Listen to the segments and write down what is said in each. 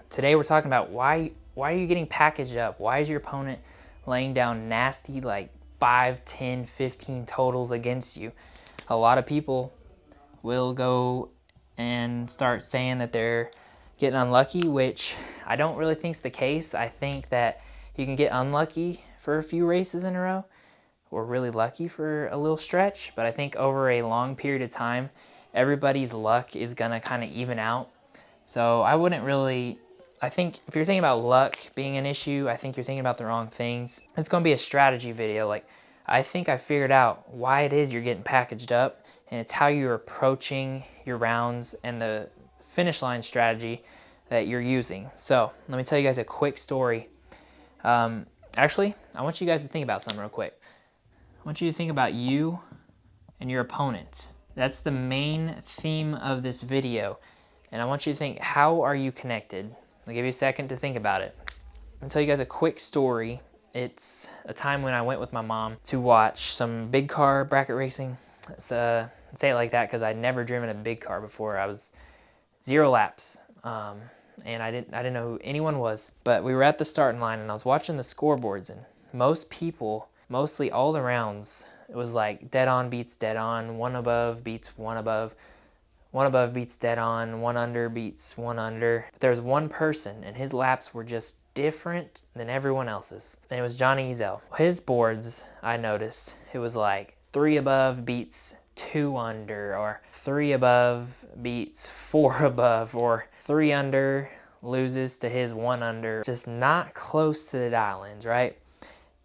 Today we're talking about why are you getting packaged up? Why is your opponent laying down nasty like 5, 10, 15 totals against you? A lot of people will go and start saying that they're getting unlucky, which I don't really think is the case. I think that you can get unlucky for a few races in a row, or really lucky for a little stretch, but I think over a long period of time, everybody's luck is gonna kind of even out. So I wouldn't really, I think if you're thinking about luck being an issue, I think you're thinking about the wrong things. It's gonna be a strategy video. Like, I think I figured out why it is you're getting packaged up, and it's how you're approaching your rounds and the finish line strategy that you're using. So let me tell you guys a quick story. Actually, I want you guys to think about something real quick. I want you to think about you and your opponent. That's the main theme of this video. And I want you to think, how are you connected? I'll give you a second to think about it. I'll tell you guys a quick story. It's a time when I went with my mom to watch some big car bracket racing. I say it like that because I'd never driven a big car before. I was 0 laps. And I didn't know who anyone was. But we were at the starting line and I was watching the scoreboards, and most people, mostly all the rounds, it was like dead on beats dead on, one above beats one above, one above beats dead on, one under beats one under. But there was one person and his laps were just different than everyone else's. And it was Johnny Ezel. His boards, I noticed, it was like 3 above beats 2 under, or 3 above beats 4 above, or 3 under loses to his 1 under. Just not close to the dial-ins, right?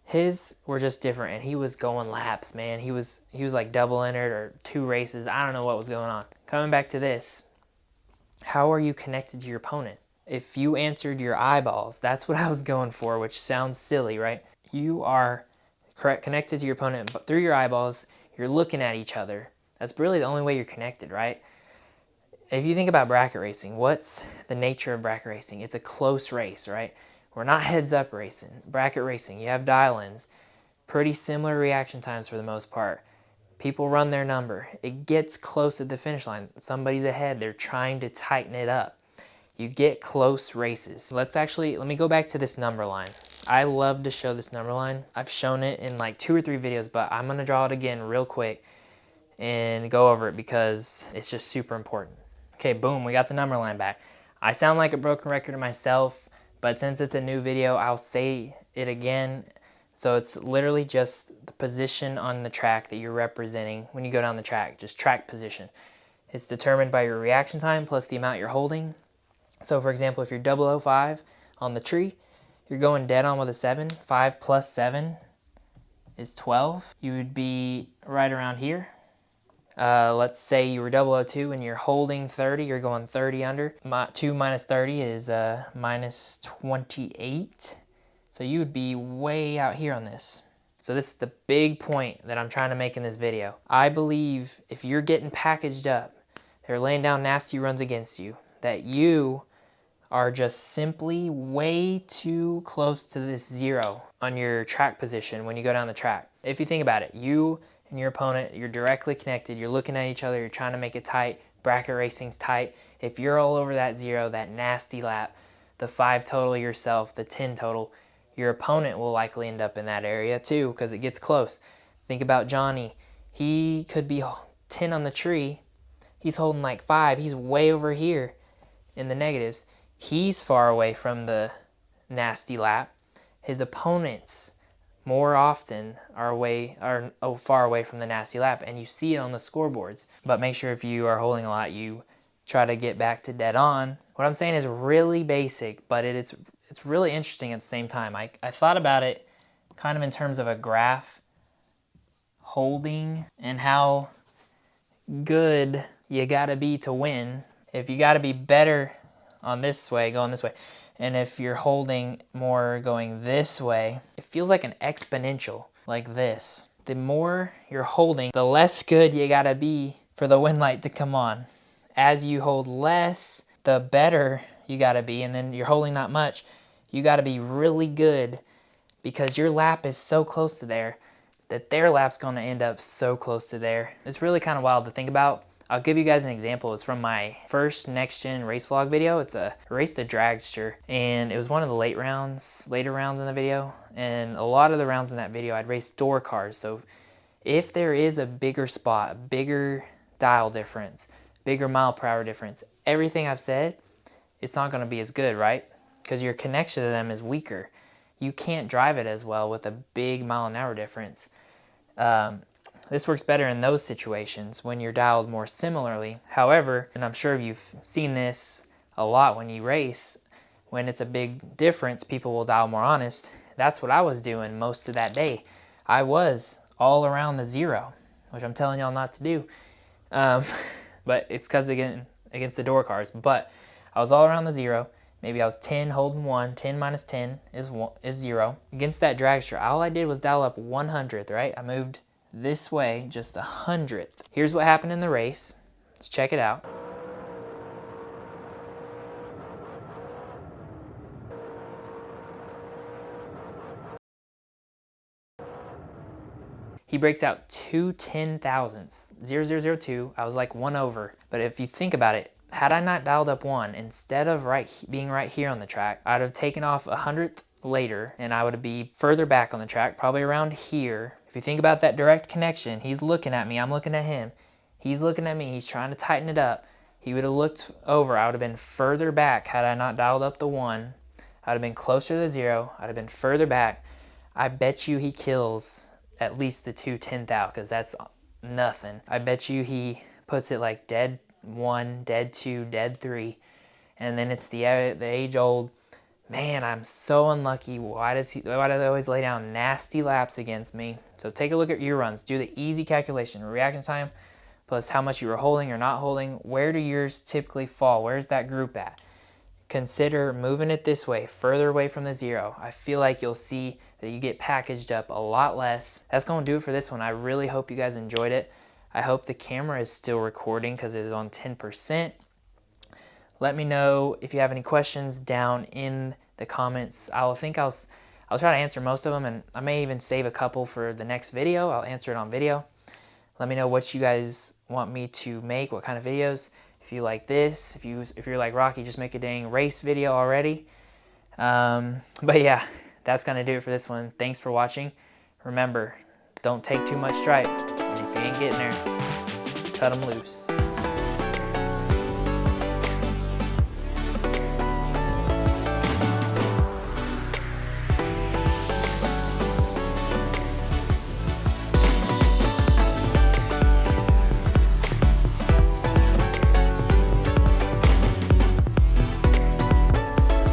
His were just different, and he was going laps, man. He was like double entered or 2 races. I don't know what was going on. Coming back to this, how are you connected to your opponent? If you answered your eyeballs, that's what I was going for, which sounds silly, right? You are connected to your opponent, but through your eyeballs, you're looking at each other. That's really the only way you're connected, right? If you think about bracket racing, what's the nature of bracket racing? It's a close race, right? We're not heads up racing. Bracket racing, you have dial-ins. Pretty similar reaction times for the most part. People run their number. It gets close at the finish line. Somebody's ahead. They're trying to tighten it up. You get close races. Let me go back to this number line. I love to show this number line. I've shown it in like 2 or 3 videos, but I'm gonna draw it again real quick and go over it because it's just super important. Okay, boom, we got the number line back. I sound like a broken record to myself, but since it's a new video, I'll say it again. So it's literally just the position on the track that you're representing when you go down the track, just track position. It's determined by your reaction time plus the amount you're holding. So for example, if you're 005 on the tree, you're going dead on with a 7. 5 plus 7 is 12. You would be right around here. Let's say you were 002 and you're holding 30, you're going 30 under. 2 minus 30 is minus 28. So you would be way out here on this. So this is the big point that I'm trying to make in this video. I believe if you're getting packaged up, they're laying down nasty runs against you, that you are just simply way too close to this 0 on your track position when you go down the track. If you think about it, you and your opponent, you're directly connected. You're looking at each other. You're trying to make it tight. Bracket racing's tight. If you're all over that 0, that nasty lap, the 5 total yourself, the 10 total, your opponent will likely end up in that area too because it gets close. Think about Johnny. He could be 10 on the tree. He's holding like 5. He's way over here in the negatives. He's far away from the nasty lap. His opponents more often are far away from the nasty lap, and you see it on the scoreboards. But make sure if you are holding a lot, you try to get back to dead on. What I'm saying is really basic, but it's really interesting at the same time. I thought about it kind of in terms of a graph, holding, and how good you gotta be to win. If you gotta be better on this way, going this way, and if you're holding more going this way, it feels like an exponential, like this. The more you're holding, the less good you gotta be for the win light to come on. As you hold less, the better you gotta be, and then you're holding not much. You gotta be really good because your lap is so close to there that their lap's gonna end up so close to there. It's really kind of wild to think about. I'll give you guys an example. It's from my first next gen race vlog video. It's a race the dragster, and it was one of the later rounds in the video. And a lot of the rounds in that video, I'd race door cars. So if there is a bigger spot, a bigger dial difference, bigger mile per hour difference, everything I've said, it's not gonna be as good, right? Because your connection to them is weaker. You can't drive it as well with a big mile an hour difference. This works better in those situations when you're dialed more similarly. However, and I'm sure you've seen this a lot when you race, when it's a big difference, people will dial more honest. That's what I was doing most of that day. I was all around the zero, which I'm telling y'all not to do. But it's because against the door cars. But I was all around the zero. Maybe I was 10 holding 1. 10 minus 10 is 0. Against that dragster, all I did was dial up 100th, right? I moved this way just 100th. Here's what happened in the race. Let's check it out. He breaks out 2 10,000ths, 0002. I was like 1 over. But if you think about it, had I not dialed up 1, instead of being right here on the track, I'd have taken off 100th later, and I would be further back on the track, probably around here. If you think about that direct connection, he's looking at me, I'm looking at him. He's looking at me, he's trying to tighten it up. He would have looked over, I would have been further back had I not dialed up the 1. I'd have been closer to the 0, I'd have been further back. I bet you he kills at least the 2 10,000, because that's nothing. I bet you he puts it like dead 1, dead 2, dead 3, and then it's the age old, man, I'm so unlucky. Why does they always lay down nasty laps against me? So take a look at your runs. Do the easy calculation. Reaction time plus how much you were holding or not holding. Where do yours typically fall? Where's that group at? Consider moving it this way, further away from the 0. I feel like you'll see that you get packaged up a lot less. That's going to do it for this one. I really hope you guys enjoyed it. I hope the camera is still recording because it is on 10%. Let me know if you have any questions down in the comments. I'll try to answer most of them, and I may even save a couple for the next video. I'll answer it on video. Let me know what you guys want me to make, what kind of videos. If you like this, if you're like Rocky, just make a dang race video already. But yeah, that's gonna do it for this one. Thanks for watching. Remember, don't take too much stripe, and if you ain't getting there, cut them loose.